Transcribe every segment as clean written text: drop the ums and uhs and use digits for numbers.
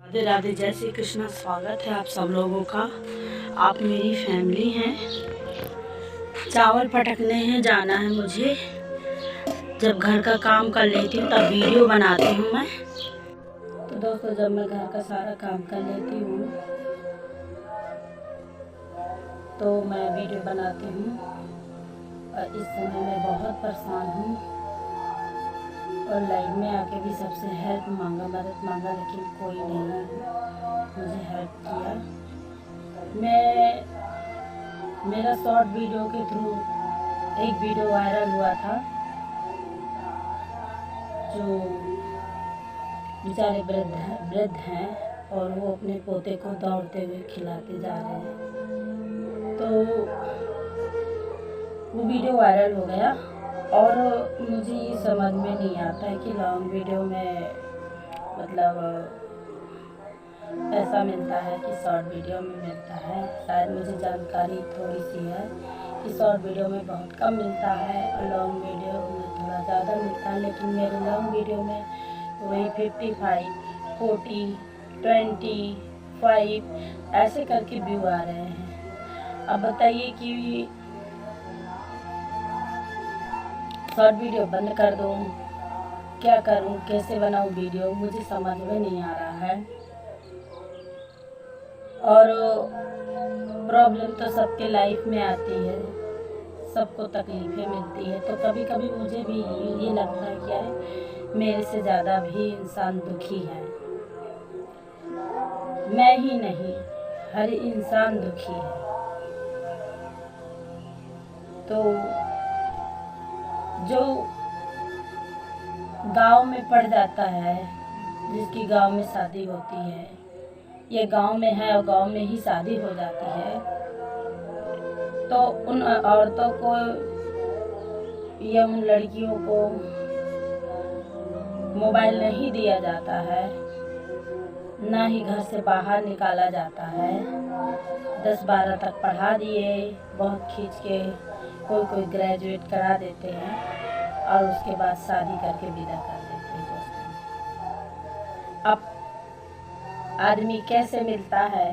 राधे राधे, जय श्री कृष्णा। स्वागत है आप सब लोगों का। आप मेरी फैमिली हैं। चावल फटकने हैं, जाना है मुझे। जब घर का काम कर लेती हूँ तब वीडियो बनाती हूँ मैं। तो दोस्तों, जब मैं घर का सारा काम कर लेती हूँ तो मैं वीडियो बनाती हूँ। और इस समय मैं बहुत परेशान हूँ और लाइव में आके भी सबसे हेल्प मांगा, मदद मांगा, लेकिन कोई नहीं मुझे हेल्प किया। मेरा शॉर्ट वीडियो के थ्रू एक वीडियो वायरल हुआ था, जो बेचारे वृद्ध हैं और वो अपने पोते को दौड़ते हुए खिलाते जा रहे हैं। तो वो वीडियो वायरल हो गया और मुझे ये समझ में नहीं आता है कि लॉन्ग वीडियो में मतलब ऐसा मिलता है कि शॉर्ट वीडियो में मिलता है। शायद मुझे जानकारी थोड़ी सी है कि शॉर्ट वीडियो में बहुत कम मिलता है और लॉन्ग वीडियो में थोड़ा ज़्यादा मिलता है। लेकिन मेरे लॉन्ग वीडियो में वही 55, 40, 25 ऐसे करके व्यू आ रहे हैं। अब बताइए कि शॉर्ट वीडियो बंद कर दूँ, क्या करूँ, कैसे बनाऊँ वीडियो, मुझे समझ में नहीं आ रहा है। और प्रॉब्लम तो सबके लाइफ में आती है, सबको तकलीफ़ें मिलती है। तो कभी कभी मुझे भी ये लगता है कि यार मेरे से ज़्यादा भी इंसान दुखी है। मैं ही नहीं, हर इंसान दुखी है। तो जो गांव में पड़ जाता है, जिसकी गांव में शादी होती है, ये गांव में है और गांव में ही शादी हो जाती है, तो उन औरतों को या उन लड़कियों को मोबाइल नहीं दिया जाता है, ना ही घर से बाहर निकाला जाता है। 10-12 तक पढ़ा दिए, बहुत खींच के कोई ग्रेजुएट करा देते हैं और उसके बाद शादी करके विदा कर देते हैं। दोस्तों, अब आदमी कैसे मिलता है,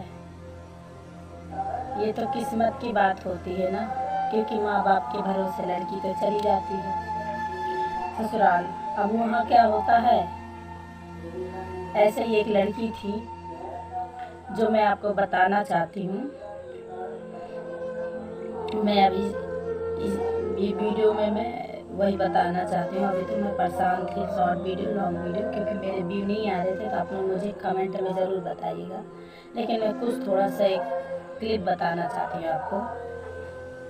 ये तो किस्मत की बात होती है ना, क्योंकि माँ बाप के भरोसे लड़की तो चली जाती है ससुराल। अब वहाँ क्या होता है, ऐसे ही एक लड़की थी जो मैं आपको बताना चाहती हूँ। मैं अभी ये वीडियो में मैं वही बताना चाहती हूँ। अभी तो मैं परेशान थी, शॉर्ट वीडियो, लॉन्ग वीडियो, क्योंकि मेरे व्यू नहीं आ रहे थे। तो आप लोग मुझे कमेंट में ज़रूर बताइएगा। लेकिन मैं कुछ थोड़ा सा एक क्लिप बताना चाहती हूँ आपको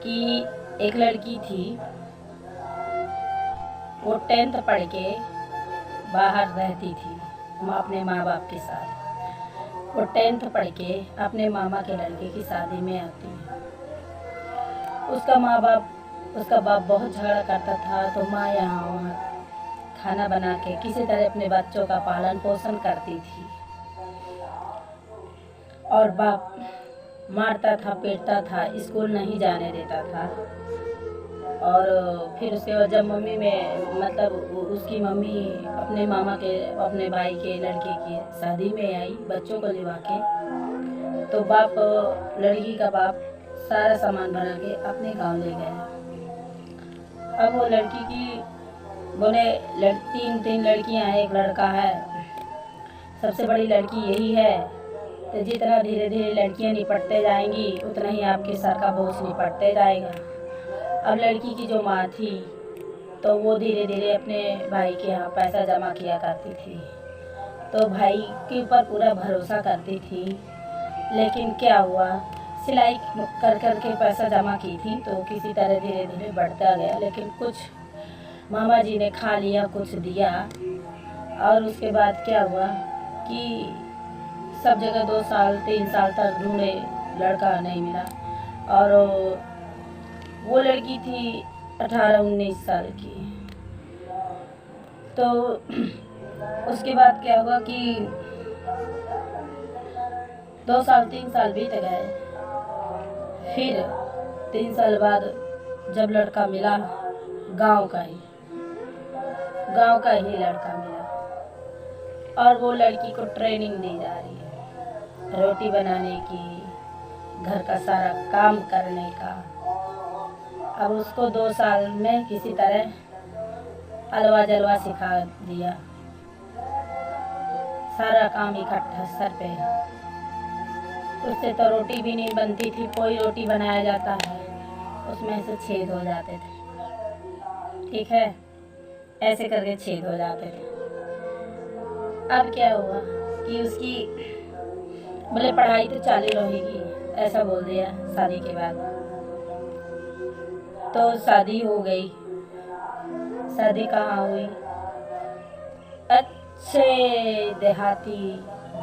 कि एक लड़की थी, वो 10th पढ़ के बाहर रहती थी अपने माँ बाप के साथ। वो 10th पढ़ के अपने मामा के लड़के की शादी में आती है। उसका बाप बहुत झगड़ा करता था, तो माँ यहाँ वहाँ खाना बना के किसी तरह अपने बच्चों का पालन पोषण करती थी। और बाप मारता था, पीटता था, स्कूल नहीं जाने देता था। और फिर उसके बाद जब मम्मी में मतलब उसकी मम्मी अपने भाई के लड़के की शादी में आई बच्चों को लिवा के, तो लड़की का बाप सारा सामान भरा के अपने गांव ले गया। अब वो लड़की की बोले तीन लड़कियां हैं, एक लड़का है, सबसे बड़ी लड़की यही है। तो जितना धीरे धीरे लड़कियां निपटते जाएंगी उतना ही आपके सर का बोझ निपटते जाएगा। अब लड़की की जो माँ थी, तो वो धीरे धीरे अपने भाई के यहाँ पैसा जमा किया करती थी, तो भाई के ऊपर पूरा भरोसा करती थी। लेकिन क्या हुआ, सिलाई कर के पैसा जमा की थी, तो किसी तरह धीरे धीरे बढ़ता गया। लेकिन कुछ मामा जी ने खा लिया, कुछ दिया, और उसके बाद क्या हुआ कि सब जगह 2 साल 3 साल तक ढूंढे, लड़का नहीं मिला। और वो लड़की थी 18-19 साल की। तो उसके बाद क्या हुआ कि 2 साल 3 साल बीत गए। फिर 3 साल बाद जब लड़का मिला, गांव का ही लड़का मिला, और वो लड़की को ट्रेनिंग दी जा रही है रोटी बनाने की, घर का सारा काम करने का। अब उसको 2 साल में किसी तरह हलवा जलवा सिखा दिया, सारा काम इकट्ठा सर पे। उससे तो रोटी भी नहीं बनती थी, कोई रोटी बनाया जाता है उसमें से छेद हो जाते थे, ठीक है, ऐसे करके छेद हो जाते थे। अब क्या हुआ कि उसकी बोले पढ़ाई तो चालू रहेगी, ऐसा बोल दिया शादी के बाद। तो शादी हो गई। शादी कहाँ हुई? अच्छे देहाती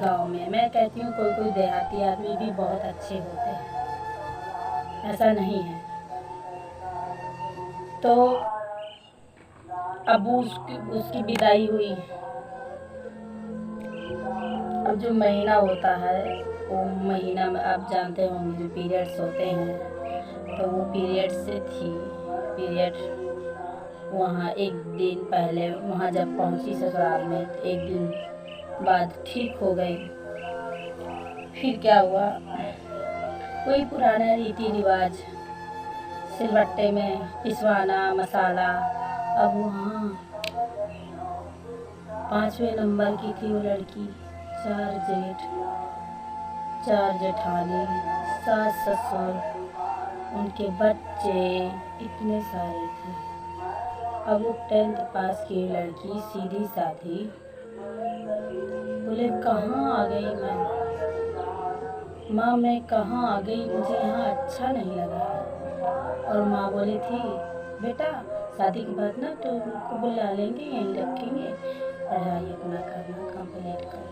गांव में। मैं कहती हूँ कोई कोई देहाती आदमी भी बहुत अच्छे होते हैं, ऐसा नहीं है। तो अब उसकी विदाई हुई। अब जो महीना होता है वो महीना में आप जानते होंगे जो पीरियड्स होते हैं, तो वो पीरियड से थी। पीरियड वहाँ एक दिन पहले वहाँ जब पहुँची ससुराल में, एक दिन बाद ठीक हो गई। फिर क्या हुआ, वही पुराना रीति रिवाज, सिलबट्टे में पिसवाना मसाला। अब वहाँ 5वें नंबर की थी वो लड़की। 4 जेठ, 4 जेठानी, सास ससुर, उनके बच्चे इतने सारे थे। अब वो 10th पास की लड़की सीधी साधी बोले कहाँ आ गई माँ, मैं कहाँ आ गई, मुझे यहाँ अच्छा नहीं लगा। और माँ बोली थी बेटा शादी के बाद ना तो उनको बुला लेंगे, यहीं रखेंगे, पढ़ाई अपना करना कंप्लीट कर।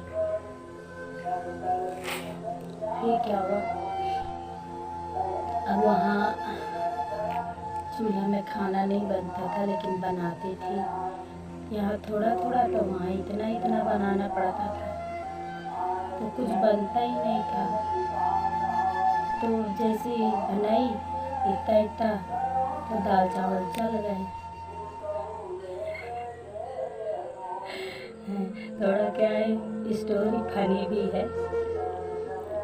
फिर क्या हुआ, अब वहाँ चूल्हा में खाना नहीं बनता था लेकिन बनाती थी। यहाँ थोड़ा थोड़ा तो वहाँ इतना इतना बनाना पड़ता था, तो कुछ बनता ही नहीं था। तो जैसे बनाई इतना इतना तो दाल चावल चल गए। थोड़ा क्या है स्टोरी फनी भी है।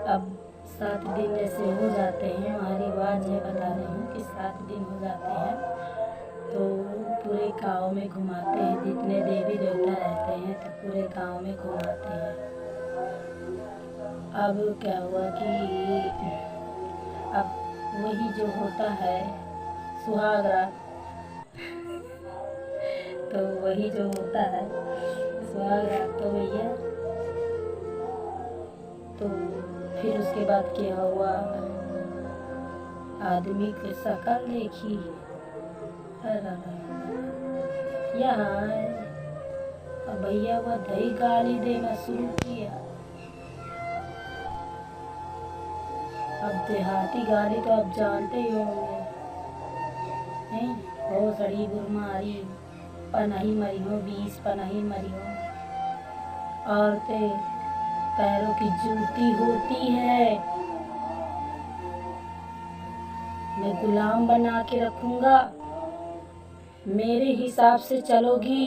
अब 7 दिन जैसे हो जाते हैं, हमारी रिवाज है बता रही हूँ कि 7 दिन हो जाते हैं तो पूरे गांव में घुमाते हैं, जितने देवी देवता रहते हैं तो पूरे गांव में घुमाते हैं। अब क्या हुआ कि अब वही जो होता है सुहाग रात, तो वही जो होता है सुहाग रात तो भैया, तो फिर उसके बाद क्या हुआ, आदमी की शक्ल देखी, यहाँ अब भैया वह दही गाली देना शुरू किया। अब देहाती गाली तो आप जानते ही होंगे, नहीं हो सड़ी बुरमारी, पनाही मरी हो, 20 पनाही मरी हो। औरतें पैरों की जूती होती है, मैं गुलाम बना के रखूंगा, मेरे हिसाब से चलोगी,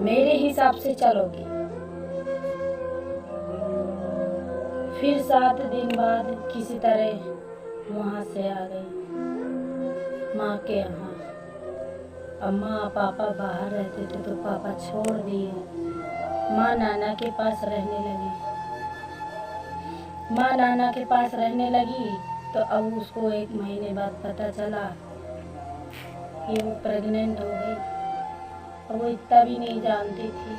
मेरे हिसाब से चलोगी। फिर 7 दिन बाद किसी तरह वहाँ से आ गई माँ के यहाँ। अब माँ पापा बाहर रहते थे तो पापा छोड़ दिए, माँ नाना के पास रहने लगी। माँ नाना के पास रहने लगी तो अब उसको 1 महीने बाद पता चला कि वो प्रेग्नेंट हो गई। और वो इतना भी नहीं जानती थी।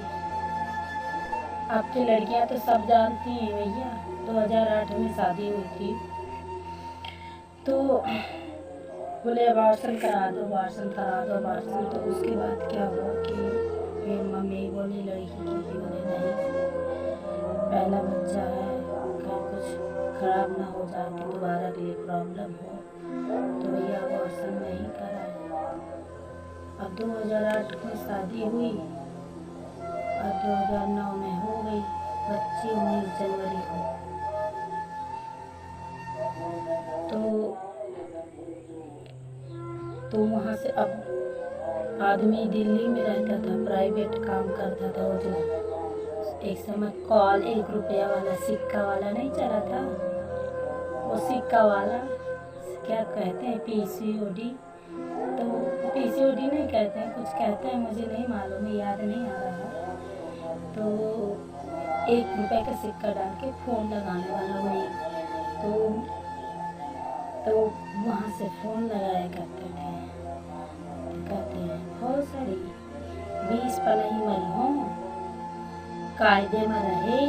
आपकी लड़कियां तो सब जानती हैं भैया। 2008 में शादी हुई थी तो बोले अबॉर्शन करा दो, अबॉर्शन करा दो, अबॉर्शन। तो उसके बाद क्या हुआ कि फिर मम्मी बोली लड़की की, बोले नहीं पहला बच्चा है, कुछ खराब ना हो जाए कि दोबारा के लिए प्रॉब्लम हो, तो भैया अबॉर्शन नहीं कराए। अब 2008 में शादी हुई और 2009 में हो गई बच्ची 19 जनवरी को। तो वहाँ से अब आदमी दिल्ली में रहता था, प्राइवेट काम करता था। वो जो एक समय कॉल 1 रुपया वाला सिक्का वाला नहीं चला था, वो सिक्का वाला क्या कहते हैं, PCOD, तो PCOD नहीं कहते हैं, कुछ कहते हैं, मुझे नहीं मालूम है, याद नहीं आ रहा। तो 1 रुपये का सिक्का डाल के फ़ोन लगाने वाला वही, तो वहाँ से फ़ोन लगाया करते थे। कहते हैं बहुत सारी 20 पनही मरी हो, कायदे में रहे,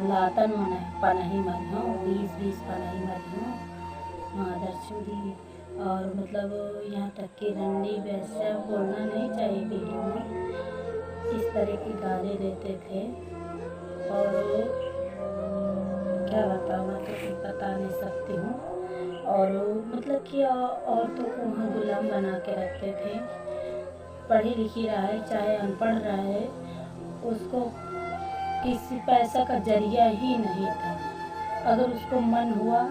लातन मन पनही मरी हो, 20 पनही मरी हो, मादर चूड़ी। और मतलब यहाँ तक कि रंडी वैसा बोलना नहीं चाहिए वीडियो में, इस तरह की गाली देते थे। और क्या बताऊँ, मैं तो कुछ बता नहीं सकती हूँ। और मतलब कि औरतों को वहाँ गुलाम बना के रखते थे। पढ़ी लिखी रहा है चाहे अनपढ़ रहा है, उसको किसी पैसा का जरिया ही नहीं था। अगर उसको मन हुआ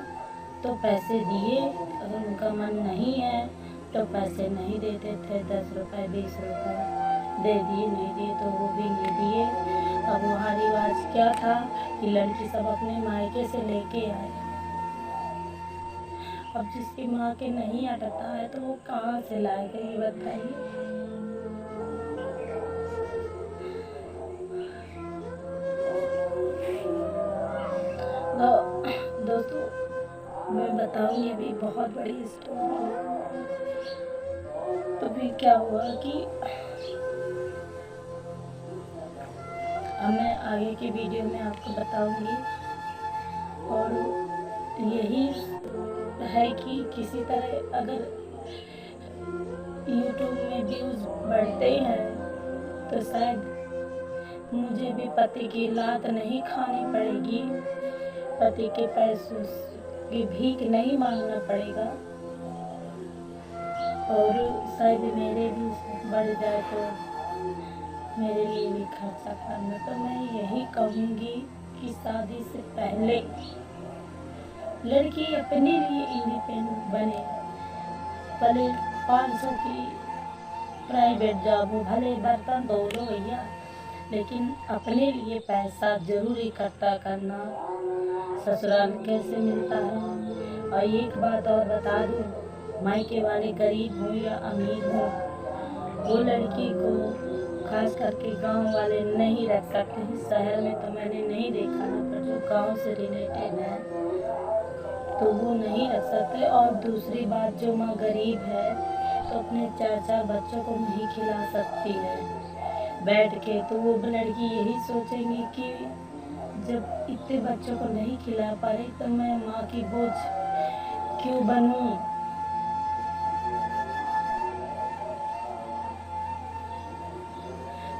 तो पैसे दिए, अगर उनका मन नहीं है तो पैसे नहीं देते थे। 10 रुपये 20 रुपये दे दिए, नहीं दिए तो वो भी नहीं दिए। अब वहाँ रिवाज क्या था कि लड़की सब अपने मायके से लेके आए। अब जिसकी माँ के नहीं अटता है तो वो कहाँ से लाएगा, ये बताइए। दोस्तों, मैं बताऊंगी अभी बहुत बड़ी स्टोरी। तो फिर क्या हुआ कि अब मैं आगे की वीडियो में आपको बताऊंगी। और यही है कि किसी तरह अगर YouTube में व्यूज़ बढ़ते हैं तो शायद मुझे भी पति की लात नहीं खानी पड़ेगी, पति के पैसों की भीख नहीं मांगना पड़ेगा, और शायद मेरे भी बढ़ जाए तो मेरे लिए भी खर्चा करना। तो मैं यही कहूँगी कि शादी से पहले लड़की अपने लिए इंडिपेंडेंट बने। भले 500 की प्राइवेट जॉब हो, भले बर्तन धो लो भैया, लेकिन अपने लिए पैसा जरूर इकट्ठा करना। ससुराल कैसे मिलता है। और एक बात और बता दूँ, मायके वाले गरीब हो या अमीर हो, वो लड़की को खास करके गांव वाले नहीं रख सकते। शहर में तो मैंने नहीं देखा है, पर जो गांव से रिलेटेड है तो वो नहीं रख सकते। और दूसरी बात, जो माँ गरीब है तो अपने 4-4 बच्चों को नहीं खिला सकती है बैठ के। तो वो लड़की यही सोचेंगी कि जब इतने बच्चों को नहीं खिला पा रही तो मैं माँ की बोझ क्यों बनूं।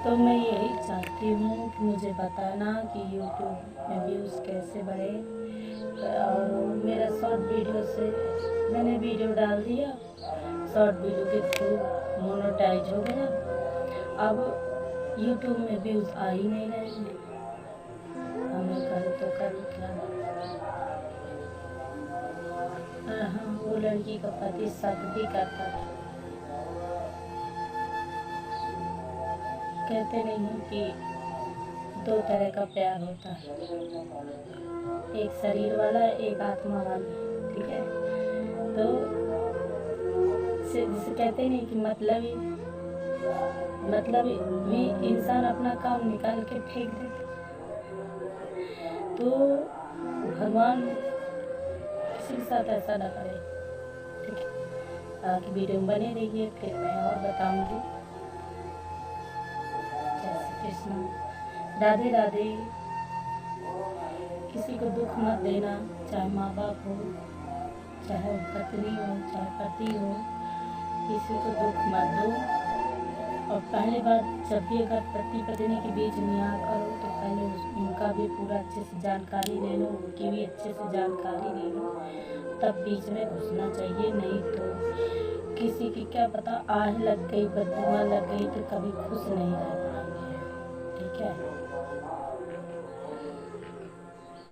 तो मैं यही चाहती हूँ कि मुझे बताना कि YouTube में व्यूज़ कैसे बढ़े। और मेरा शॉर्ट वीडियो से मैंने वीडियो डाल दिया, शॉर्ट वीडियो के थ्रू मोनेटाइज हो गया। अब YouTube में व्यूज़ आ ही नहीं रहे हैं, हमें करूँ तो करूँ क्या। हाँ, वो लड़की का पति शक भी करता था। कहते नहीं हैं कि 2 तरह का प्यार होता है, एक शरीर वाला, एक आत्मा वाला, ठीक है। तो जिसे कहते नहीं कि मतलब भी इंसान अपना काम निकाल के फेंक देता। तो भगवान किसी के साथ ऐसा ना करे, ठीक है। आगे वीडियो में बने रहिए, फिर मैं और बताऊंगी। जय श्री कृष्ण, राधे राधे। किसी को दुख मत देना, चाहे माँ बाप हो, चाहे पत्नी हो, चाहे पति हो, किसी को दुख मत दो। और पहले बात, जब भी अगर पति पत्नी के बीच न्याय करो तो पहले उनका भी पूरा अच्छे से जानकारी ले लो, उनकी भी अच्छे से जानकारी ले लो, तब बीच में घुसना चाहिए। नहीं तो किसी की क्या पता आह लग गई, बददुआ लग गई तो कभी खुश नहीं रह पाएंगे, ठीक है।